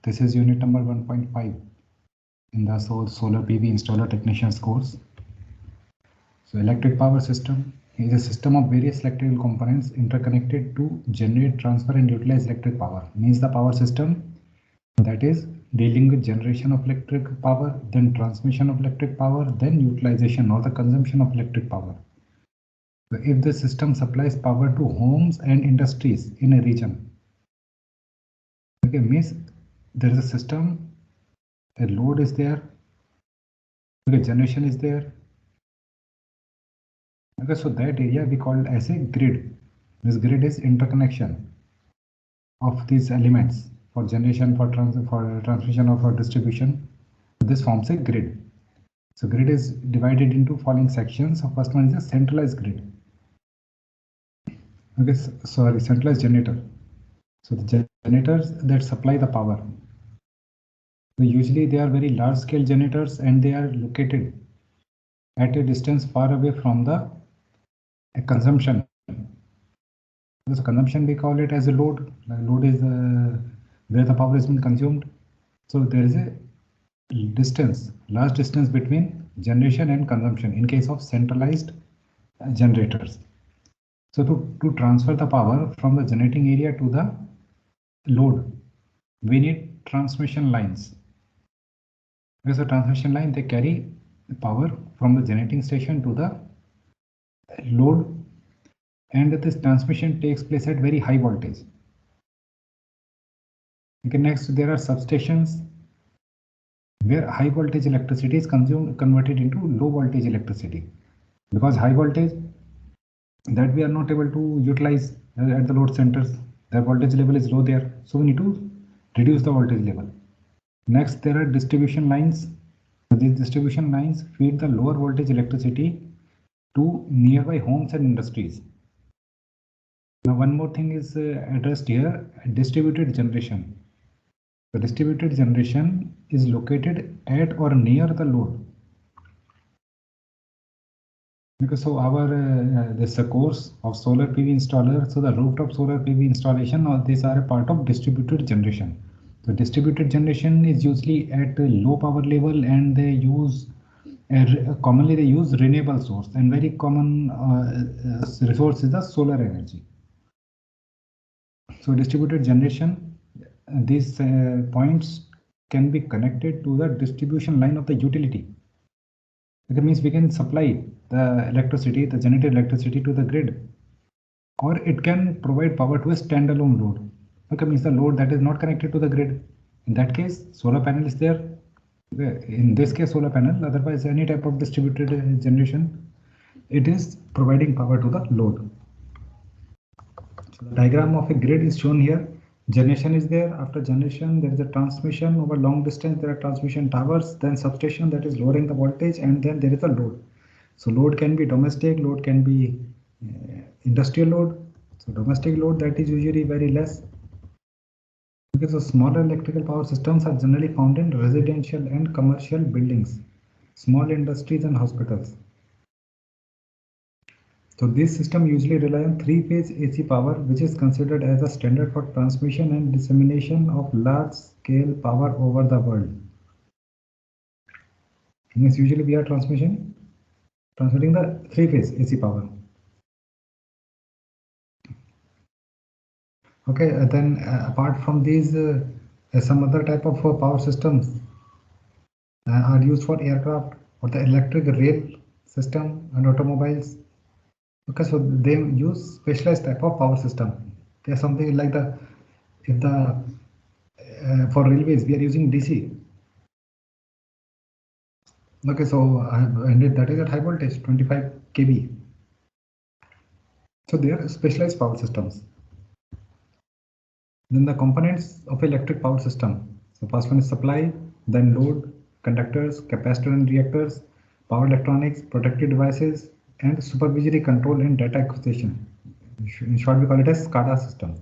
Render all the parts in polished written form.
This is unit number 1.5 in the solar PV installer technicians course. So electric power system is a system of various electrical components interconnected to generate, transfer and utilize electric power. Means the power system that is dealing with generation of electric power, then transmission of electric power, then utilization or the consumption of electric power. So if the system supplies power to homes and industries in a region, okay, means there is a system, a load is there, okay, generation is there. Okay, so that area we call as a grid. This grid is interconnection of these elements for generation, for transmission, or for distribution. This forms a grid. So grid is divided into following sections. So first one is a centralized grid. Okay, sorry, centralized generator. So the generators that supply the power. So usually they are very large scale generators and they are located at a distance far away from the consumption. So consumption we call it as a load. Load is where the power has been consumed. So there is a distance, large distance between generation and consumption in case of centralized generators. So to transfer the power from the generating area to the load, we need transmission lines. Because the transmission line, they carry the power from the generating station to the load, and this transmission takes place at very high voltage. Okay, next there are substations where high voltage electricity is converted into low voltage electricity, because high voltage that we are not able to utilize at the load centers, the voltage level is low there, so we need to reduce the voltage level. Next there are distribution lines. These distribution lines feed the lower voltage electricity to nearby homes and industries. Now one more thing is addressed here, distributed generation. The distributed generation is located at or near the load. Because so our this course of solar PV installer, so the rooftop solar PV installation, all these are a part of distributed generation. So distributed generation is usually at a low power level, and they use commonly they use renewable source, and very common resource is the solar energy. So distributed generation, these points can be connected to the distribution line of the utility. That means we can supply the electricity, the generated electricity to the grid, or it can provide power to a standalone load. Okay, means the load that is not connected to the grid. In that case, solar panel is there. In this case, solar panel, otherwise any type of distributed generation, it is providing power to the load. So the diagram of a grid is shown here. Generation is there. After generation, there is a transmission over long distance. There are transmission towers, then substation that is lowering the voltage, and then there is a load. So load can be domestic, load can be industrial load. So domestic load, that is usually very less. Because the smaller electrical power systems are generally found in residential and commercial buildings, small industries and hospitals. So this system usually rely on three-phase AC power, which is considered as a standard for transmission and dissemination of large-scale power over the world. Means usually we are transmitting the three-phase AC power. Okay, then apart from these, some other type of power systems are used for aircraft or the electric rail system and automobiles. Okay, so they use specialized type of power system. There's something like for railways we are using DC. Okay, so and that is at high voltage, 25 kV. So they are specialized power systems. Then the components of electric power system. So first one is supply, then load, conductors, capacitor and reactors, power electronics, protective devices, and supervisory control and data acquisition. In short, we call it as SCADA system.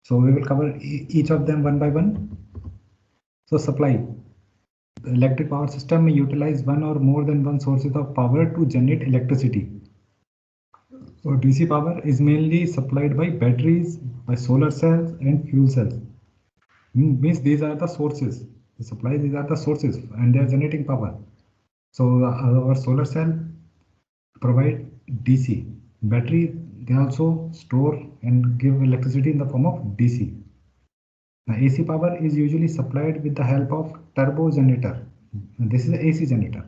So we will cover each of them one by one. So supply. The electric power system may utilize one or more than one sources of power to generate electricity. So DC power is mainly supplied by batteries, by solar cells and fuel cells. Means these are the sources. The supply, these are the sources, and they are generating power. So our solar cell provide DC. Battery, they also store and give electricity in the form of DC. The AC power is usually supplied with the help of turbo generator. This is the AC generator.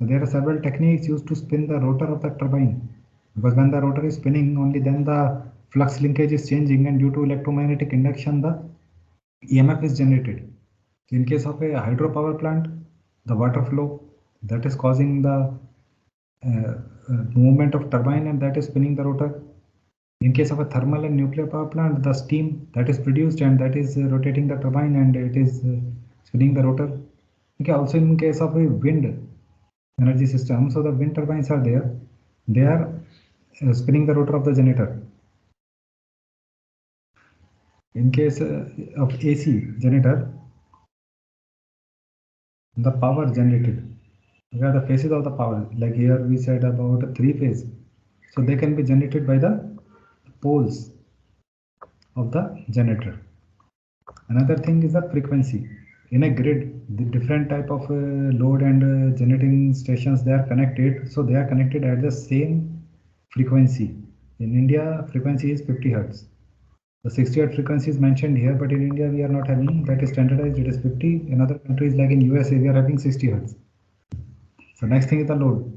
There are several techniques used to spin the rotor of the turbine, because when the rotor is spinning, only then the flux linkage is changing, and due to electromagnetic induction, the EMF is generated. In case of a hydropower plant, the water flow that is causing the movement of turbine, and that is spinning the rotor. In case of a thermal and nuclear power plant, the steam that is produced and that is rotating the turbine, and it is spinning the rotor. Okay, also in case of a wind energy system, so the wind turbines are there, they are spinning the rotor of the generator. In case of AC generator, the power generated, where the phases of the power, like here we said about a 3-phase, so they can be generated by the poles of the generator. Another thing is the frequency. In a grid, the different type of load and generating stations, they are connected, so they are connected at the same frequency. In India, frequency is 50 hertz. The 60 hertz frequency is mentioned here, but in India we are not having, that is standardized, it is 50. In other countries like in USA, we are having 60 hertz. So next thing is the load.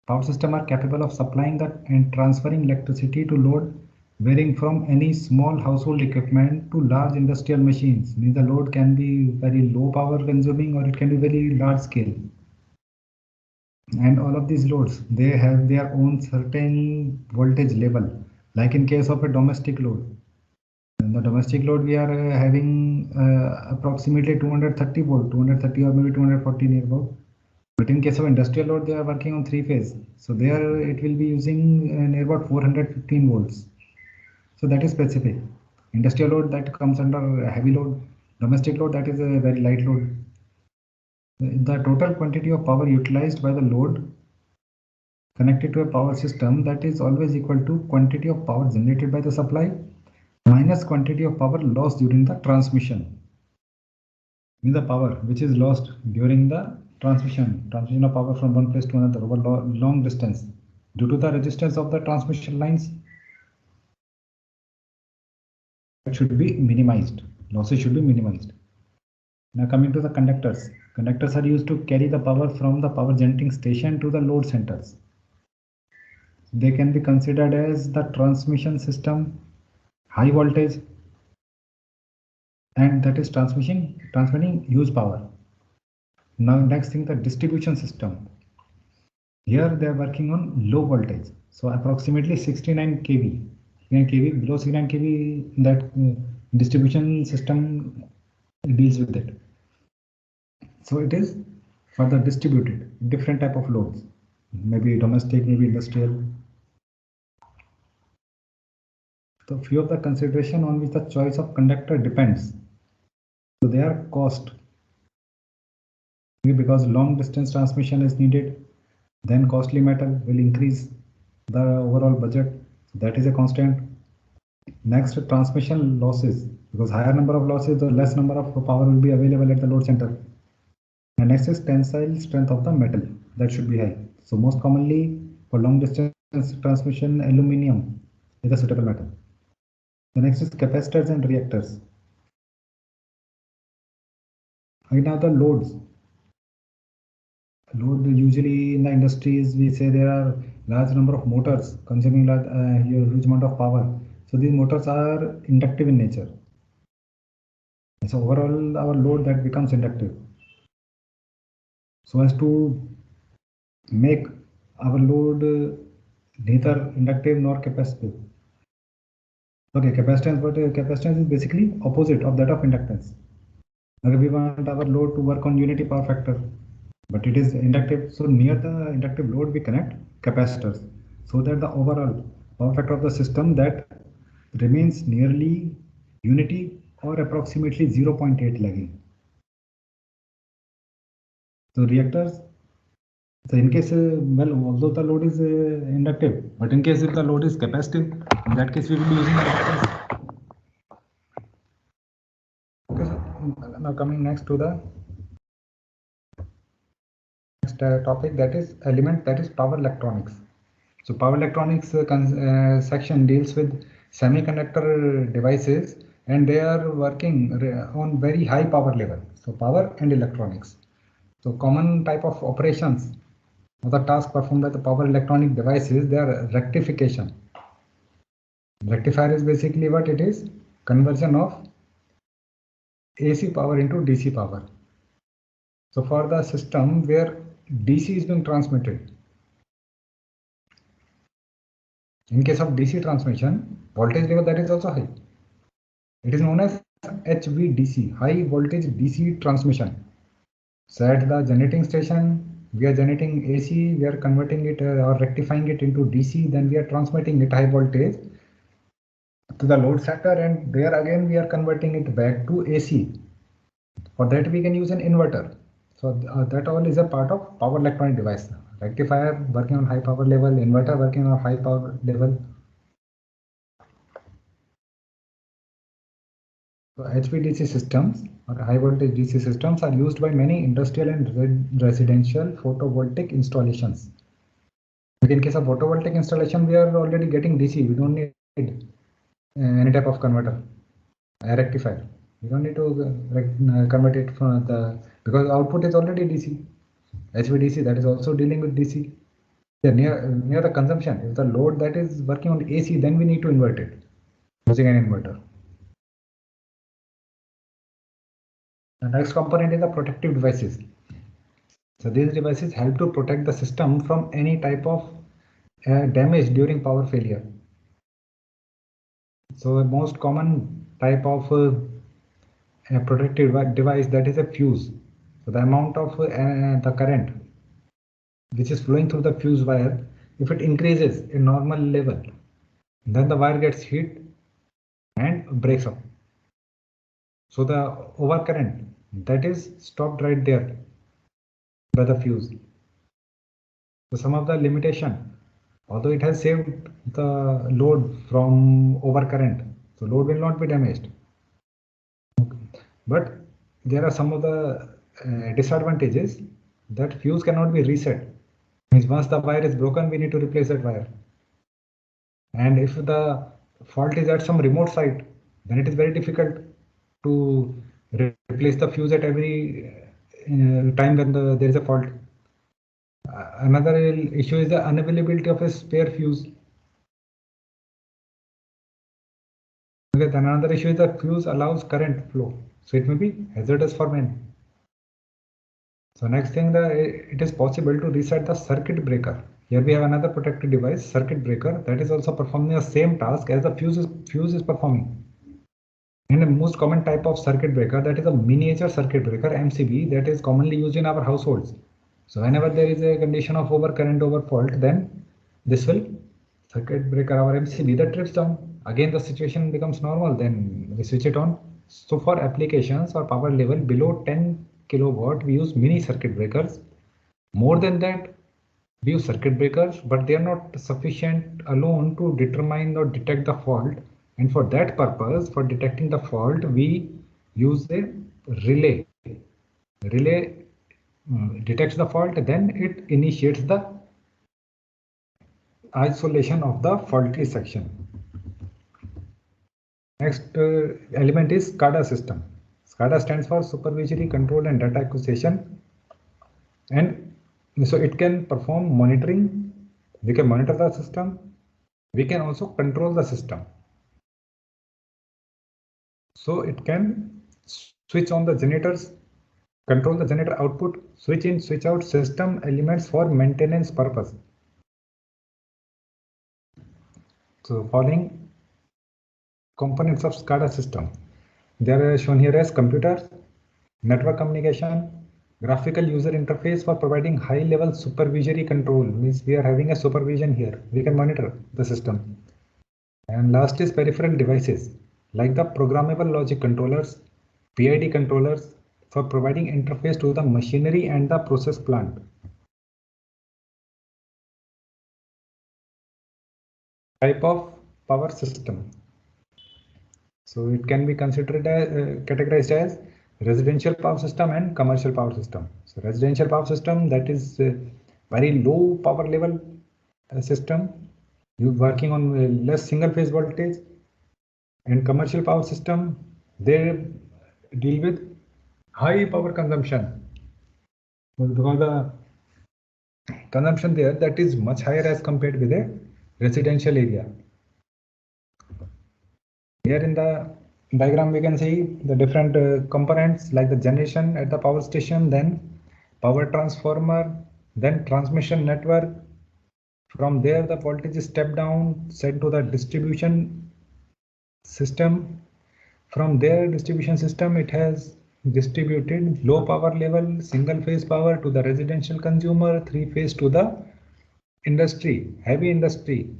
Power systems are capable of supplying that and transferring electricity to load, varying from any small household equipment to large industrial machines. Means the load can be very low power consuming, or it can be very large scale. And all of these loads, they have their own certain voltage level. Like in case of a domestic load, in the domestic load we are having approximately 230 volt, 230 or maybe 240 near about. But in case of industrial load, they are working on 3-phase. So there it will be using near about 415 volts. So that is specific. Industrial load, that comes under heavy load. Domestic load, that is a very light load. The total quantity of power utilized by the load connected to a power system, that is always equal to quantity of power generated by the supply minus quantity of power lost during the transmission. Means the power which is lost during the transmission of power from one place to another over long distance due to the resistance of the transmission lines, it should be minimized. Losses should be minimized. Now coming to the conductors. Conductors are used to carry the power from the power generating station to the load centers. They can be considered as the transmission system, high voltage, and that is transmitting huge power. Now next thing, the distribution system. Here they are working on low voltage, so approximately 69 kV. 69 kV, below 69 kV, that distribution system deals with it. So it is for the distributed different type of loads, maybe domestic, maybe industrial. So few of the consideration on which the choice of conductor depends. So their cost, because long distance transmission is needed, then costly metal will increase the overall budget. That is a constant. Next, transmission losses, because higher number of losses, the less number of power will be available at the load center. And next is tensile strength of the metal, that should be high. So most commonly for long distance transmission, aluminum is a suitable metal. The next is capacitors and reactors. Right now the loads. Load usually in the industries, we say there are large number of motors consuming huge amount of power. So these motors are inductive in nature. So overall our load that becomes inductive. So as to make our load neither inductive nor capacitive. Okay, capacitance, but capacitance is basically opposite of that of inductance. Okay, we want our load to work on unity power factor, but it is inductive. So near the inductive load we connect capacitors, so that the overall power factor of the system that remains nearly unity or approximately 0.8 lagging. So reactors, so in case, well, although the load is inductive, but in case if the load is capacitive, in that case we will be using reactors. now coming next to the next topic, that is element, that is power electronics. So power electronics section deals with semiconductor devices, and they are working on very high power level. So power and electronics. So common type of operations or the task performed by the power electronic devices, they are rectification. Rectifier is basically what it is: conversion of AC power into DC power. So for the system where DC is being transmitted, in case of DC transmission, voltage level that is also high. It is known as HVDC, high voltage DC transmission. So at the generating station, we are generating AC, we are converting it or rectifying it into DC, then we are transmitting it high voltage to the load sector, and there again we are converting it back to AC. For that we can use an inverter. So that all is a part of power electronic device. Rectifier working on high power level, inverter working on high power level. So HVDC systems or high voltage DC systems are used by many industrial and residential photovoltaic installations. In case of photovoltaic installation, we are already getting DC. We don't need any type of converter, a rectifier. We don't need to convert it from because output is already DC. HVDC, that is also dealing with DC. Near the consumption. If the load that is working on AC, then we need to invert it using an inverter. The next component is the protective devices. So these devices help to protect the system from any type of damage during power failure. So the most common type of protective device, that is a fuse. So the amount of the current which is flowing through the fuse wire, if it increases in normal level, then the wire gets hit and breaks up. So the overcurrent, that is stopped right there by the fuse. So some of the limitation, although it has saved the load from overcurrent, so load will not be damaged. But there are some of the disadvantages, that fuse cannot be reset. Means once the wire is broken, we need to replace that wire. And if the fault is at some remote site, then it is very difficult to replace the fuse at every time when there is a fault. Another issue is the unavailability of a spare fuse. Okay, then another issue is that fuse allows current flow, so it may be hazardous for men. So next thing, it is possible to reset the circuit breaker. Here we have another protective device, circuit breaker, that is also performing the same task as the fuse is performing. And the most common type of circuit breaker, that is a miniature circuit breaker, MCB, that is commonly used in our households. So whenever there is a condition of overcurrent over fault, then this will circuit breaker, our MCB, that trips down. Again the situation becomes normal, then we switch it on. So for applications or power level below 10 kilowatt, we use mini circuit breakers. More than that, we use circuit breakers, but they are not sufficient alone to determine or detect the fault. And for that purpose, for detecting the fault, we use a relay. Relay detects the fault, then it initiates the isolation of the faulty section. Next element is SCADA system. SCADA stands for Supervisory Control and Data Acquisition, and so it can perform monitoring. We can monitor the system. We can also control the system. So it can switch on the generators, control the generator output, switch in, switch out system elements for maintenance purpose. So following components of SCADA system, they are shown here as computers, network communication, graphical user interface for providing high level supervisory control, means we are having a supervision here, we can monitor the system. And last is peripheral devices like the programmable logic controllers, PID controllers for providing interface to the machinery and the process plant. Type of power system. So it can be considered as categorized as residential power system and commercial power system. So residential power system, that is very low power level system. You're working on less single phase voltage. And commercial power system, they deal with high power consumption. Because the consumption there, that is much higher as compared with a residential area. Here in the diagram we can see the different components like the generation at the power station, then power transformer, then transmission network. From there the voltage is stepped down, sent to the distribution system. From there distribution system, it has distributed low power level single phase power to the residential consumer, 3-phase to the industry, heavy industry.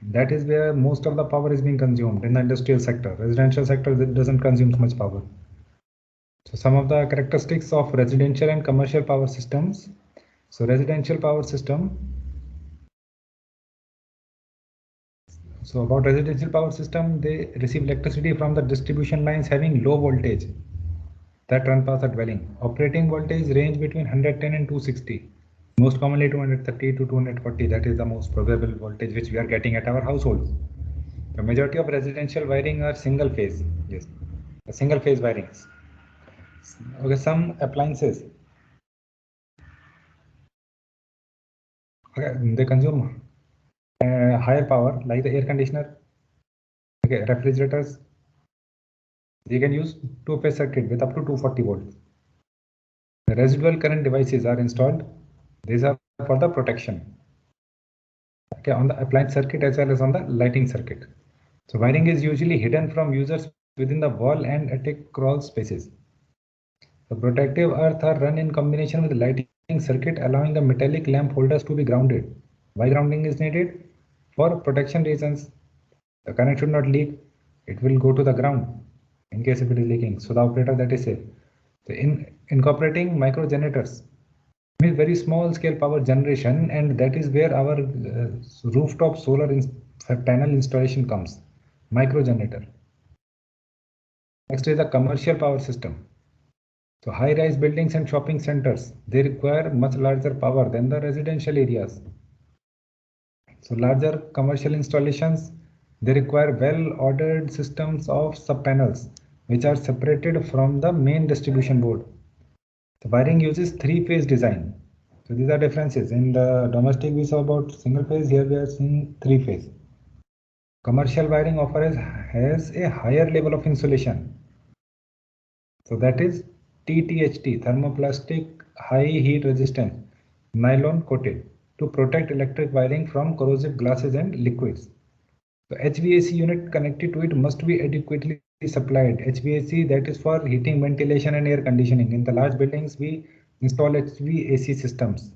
That is where most of the power is being consumed in the industrial sector. Residential sector doesn't consume much power. So some of the characteristics of residential and commercial power systems. So residential power system. So about residential power system, they receive electricity from the distribution lines having low voltage that run past the dwelling. Operating voltage range between 110 and 260. Most commonly 230 to 240. That is the most probable voltage which we are getting at our households. The majority of residential wiring are single phase. Yes, single phase wirings. Okay, some appliances. Okay, they consume higher power, like the air conditioner. Okay, refrigerators. They can use two-phase circuit with up to 240 volts. The residual current devices are installed. These are for the protection. Okay, on the appliance circuit as well as on the lighting circuit. So wiring is usually hidden from users within the wall and attic crawl spaces. The protective earth are run in combination with the lighting circuit, allowing the metallic lamp holders to be grounded. Why grounding is needed? For protection reasons. The current should not leak. It will go to the ground in case if it is leaking. So the operator, that is safe. So in incorporating micro generators, means very small scale power generation, and that is where our rooftop solar panel installation comes. Micro generator. Next is the commercial power system. So high-rise buildings and shopping centers, they require much larger power than the residential areas. So larger commercial installations, they require well-ordered systems of sub-panels, which are separated from the main distribution board. The wiring uses 3-phase design. So these are differences. In the domestic we saw about single phase, here we are seeing 3-phase. Commercial wiring has a higher level of insulation. So that is TTHT, thermoplastic high heat resistant, nylon coated, to protect electric wiring from corrosive glasses and liquids. The HVAC unit connected to it must be adequately supplied. HVAC, that is for heating, ventilation and air conditioning. In the large buildings, we install HVAC systems.